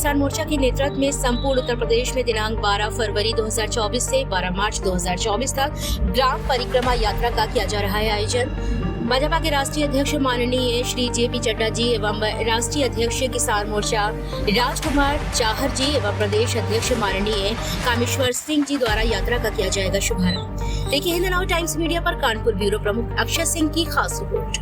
किसान मोर्चा के नेतृत्व में संपूर्ण उत्तर प्रदेश में दिनांक 12 फरवरी 2024 से 12 मार्च 2024 तक ग्राम परिक्रमा यात्रा का किया जा रहा है आयोजन। भाजपा के राष्ट्रीय अध्यक्ष माननीय श्री जेपी चड्डा जी एवं राष्ट्रीय अध्यक्ष किसान मोर्चा राजकुमार चाहर जी एवं प्रदेश अध्यक्ष माननीय कामेश्वर सिंह जी द्वारा यात्रा का किया जाएगा शुभारंभ। देखिए हिंद नाउ टाइम्स मीडिया पर कानपुर ब्यूरो प्रमुख अक्षय सिंह की खास रिपोर्ट।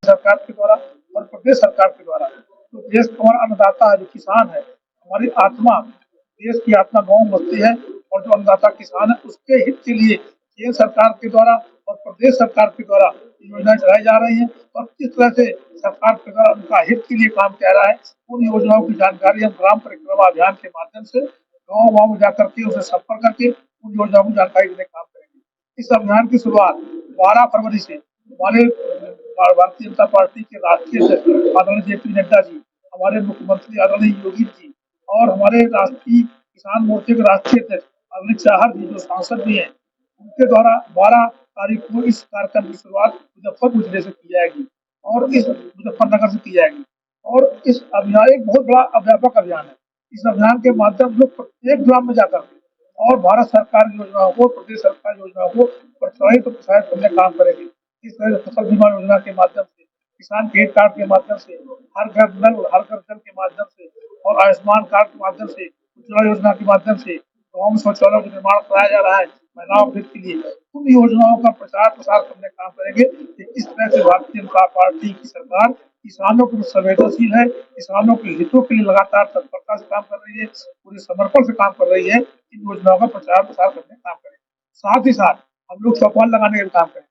सरकार के द्वारा और प्रदेश सरकार के द्वारा तो देश का हमारा अन्नदाता है, जो किसान है, हमारी आत्मा, देश की आत्मा गाँव बसती है। और जो अन्नदाता किसान है उसके हित के लिए केंद्र सरकार के द्वारा और प्रदेश सरकार के द्वारा योजनाएं चलाई जा रही हैं। और किस तरह से सरकार के द्वारा उनका हित के लिए काम किया रहा है, उन योजनाओं की जानकारी हम ग्राम परिक्रमा अभियान के माध्यम से गाँव गाँव में जाकर के उसे संपर्क करके उन योजनाओं की जानकारी देने का काम करेंगे। इस अभियान की शुरुआत 12 फरवरी से हमारे भारतीय जनता पार्टी के राष्ट्रीय अध्यक्ष आदरणीय जेपी नड्डा जी, हमारे मुख्यमंत्री आदरणीय योगी जी और हमारे राष्ट्रीय किसान मोर्चे के राष्ट्रीय अध्यक्ष आदरणीय चाहर जी, जो सांसद भी हैं, उनके द्वारा 12 तारीख को इस कार्यक्रम की शुरुआत मुजफ्फरपुर जिले से की जाएगी और इस मुजफ्फरनगर से की जाएगी। और इस अभियान एक बहुत बड़ा व्यापक अभियान है। इस अभियान के माध्यम से प्रत्येक ग्राम में जाकर और भारत सरकार की योजनाओं को, प्रदेश सरकार की योजनाओं को प्रोत्साहित और प्रसारित करने का काम करेगी। इस तरह से फसल बीमा योजना के माध्यम से, किसान क्रेडिट कार्ड के माध्यम से, हर घर नल हर घर जल के माध्यम से और आयुष्मान कार्ड के माध्यम से, उज्ज्वला योजना के माध्यम से गाँव में शौचालयों का निर्माण कराया जा रहा है महिलाओं के लिए। उन योजनाओं का प्रचार प्रसार करने का काम करेंगे कि इस तरह से भारतीय जनता पार्टी की सरकार किसानों के संवेदनशील है, किसानों के हितों के लिए लगातार तत्परता से काम कर रही है, पूरे समर्पण से काम कर रही है। इन योजनाओं का प्रचार प्रसार करने का काम करेंगे। साथ ही साथ हम लोग चौपाल लगाने का काम करेंगे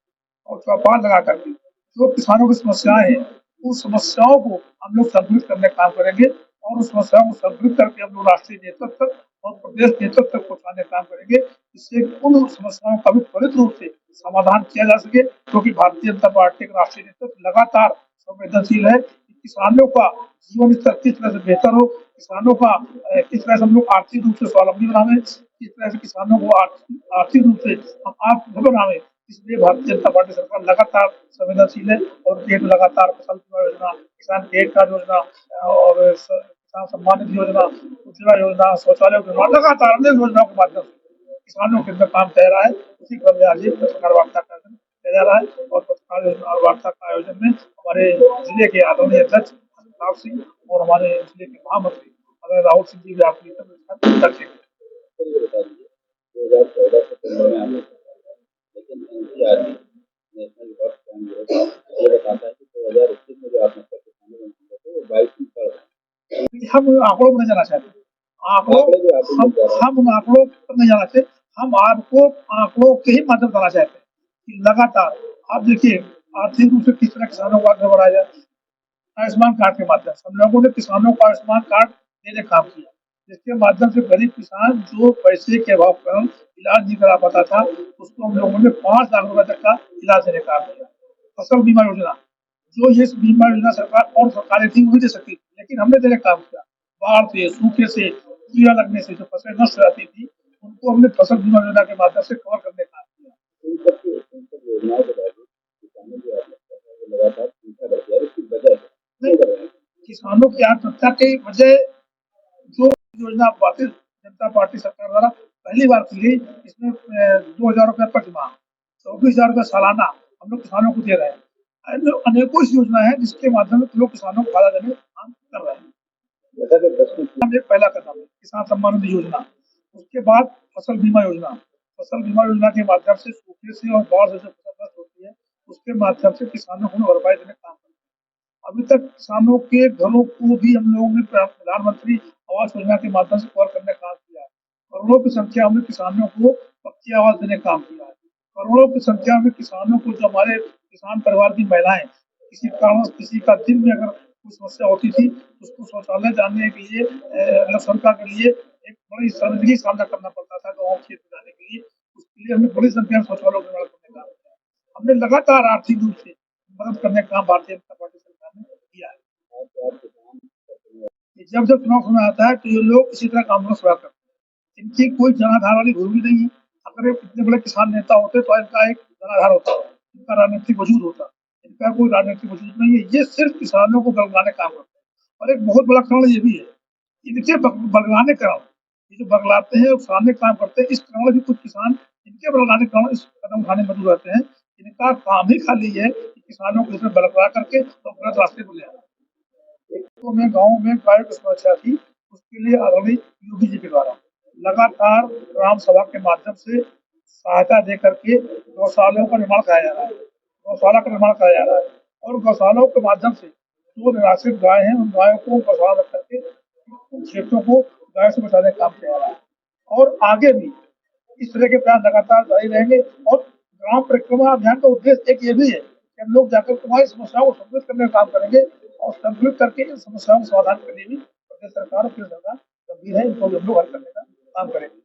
और चौपाल लगा करके जो किसानों की समस्याएं हैं, उन समस्याओं को हम लोग संतुलित करने का काम करेंगे और उस समस्याओं को संतुलित करके हम लोग राष्ट्रीय नेतृत्व तक और प्रदेश नेतृत्व तक पहुंचाने का काम करेंगे, जिससे उन समस्याओं का भी त्वरित रूप से समाधान किया जा सके। क्योंकि भारतीय जनता पार्टी का राष्ट्रीय नेतृत्व लगातार संवेदनशील है कि किसानों का जीवन स्तर किस तरह से बेहतर हो, किसानों का किस तरह से हम लोग आर्थिक रूप से स्वावलंबी बनावे, किस तरह से किसानों को आर्थिक रूप से हम आत्मनिर्भर बनावे। इसलिए भारतीय जनता पार्टी सरकार लगातार संवेदनशील है और लगातार फसल बीमा योजना, किसान क्रेडिट कार्ड योजना और किसान सम्मान निधि योजना, उज्ज्वला योजना, शौचालय निर्माण, लगातार अनेक योजनाओं के माध्यम से किसानों के अंदर काम किया रहा है। उसी क्रम में आज पत्रकार वार्ता का आयोजन किया जा रहा है और पत्रकार वार्ता का आयोजन में हमारे जिले के आदरणीय अध्यक्ष राव सिंह और हमारे जिले के महामंत्री अगर राहुल सिंह जी भी आपकी नेशनल रिकॉर्ड क्राइम ब्यूरो ये बताता है कि 2021 में जो आत्महत्या किसानों ने की थे वो 22 पर है। हम आंकड़ों में जाना चाहते हैं, हम उन आंकड़ों पर नहीं जाना चाहते, हम आपको आंकड़ों के ही माध्यम बताना चाहते हैं कि लगातार आप देखिए आर्थिक रूप से किस तरह किसानों को आगे बढ़ाया जाए। आयुष्मान कार्ड के माध्यम से हम लोगों ने किसानों को आयुष्मान कार्ड देने का काम किया, जिसके माध्यम से गरीब किसान जो पैसे के अभाव कारण इलाज नहीं करा पाता था, उसको हम लोगों ने 5 लाख रुपए तक का इलाज देने का काम किया। फसल बीमा योजना, जो ये बीमा योजना सरकार और सरकारें थी वही दे सकती थी, लेकिन हमने देने का काम किया। बाढ़ से, सूखे से, कीड़ा लगने से जो फसलें नष्ट हो जाती थी, उनको हमने फसल बीमा योजना के माध्यम से कवर करने का काम किया। किसानों की आत्महत्या की वजह जो योजना भारतीय जनता पार्टी सरकार द्वारा पहली बार की गई, इसमें 2,000 रुपये प्रति माह, 24,000 रुपये सालाना हम लोग किसानों को दे रहे हैं। अनेकों योजना है जिसके माध्यम से लोग किसानों को फायदा देने का काम कर रहे हैं। पहला कदम है किसान सम्मान निधि योजना, उसके बाद फसल बीमा योजना। फसल बीमा योजना के माध्यम से सूखे से और बाढ़ से जो फसल नष्ट होती है उसके माध्यम से किसानों को भरपाई देने का काम करते हैं। अभी तक किसानों के घरों को भी हम लोगों ने प्रधानमंत्री आवास योजना के माध्यम से कवर करने का काम किया है। करोड़ों की संख्या में किसानों को पक्की आवास देने का काम किया है। करोड़ों की संख्या में किसानों को, जो हमारे किसान परिवार की महिलाएं किसी कारण किसी का दिन में अगर कोई समस्या होती थी तो उसको शौचालय जाने के लिए स्वच्छता के लिए एक बड़ी शर्मिंदगी का सामना करना पड़ता था गाँव खेत में जाने के लिए। उसके लिए हमने बड़ी संख्या में शौचालयों का निर्माण करने का काम किया। हमने लगातार आर्थिक रूप से मदद करने का काम भारतीय जनता पार्टी सरकार ने किया है। आप किसान करते हैं। जब जब चुनाव समय आता है तो ये लोग इसी तरह का आंदोलन शुरू करते हैं। इनकी कोई जनाधार वाली भूमि नहीं है। अगर ये इतने बड़े किसान नेता होते तो इनका एक जनाधार होता, इनका राजनीतिक वजूद होता। इनका कोई राजनीतिक वजूद नहीं है। ये सिर्फ किसानों को बरगलाने का काम करते हैं। और एक बहुत बड़ा कारण ये भी है, इनके बरगलाने का, ये जो बरगलाते हैं और सामने काम करते हैं, इस कारण में भी कुछ किसान इनके बरगलाने के कारण इस कदम उठाने में मजबूर रहते हैं। इनका काम ही खाली है कि किसानों को इसमें बरगला करके और गलत रास्ते पर ले आना। तो में गाँव में गायों की समस्या थी, उसके लिए आदरणीय योगी जी के द्वारा लगातार ग्राम सभा के माध्यम से सहायता दे करके गौशालाओं का निर्माण कराया जा रहा है। गौशाला का निर्माण कराया जा रहा है और गौशालाओं के माध्यम से जो निराश्रित गाय हैं, उन गायों को गौशाला रख करके उन क्षेत्रों को गाय से बचाने का काम किया जा रहा है। और आगे भी इस तरह के प्रयास लगातार जारी रहेंगे। और ग्राम परिक्रमा अभियान का उद्देश्य एक ये भी है कि हम लोग जाकर तुम्हारी समस्याओं को संतुलित करने का काम करेंगे और संतुलित करके इन समस्याओं का समाधान करने में प्रदेश सरकार और केंद्र सरकार गंभीर है। इनको भी हम लोग हल करने का काम करेंगे।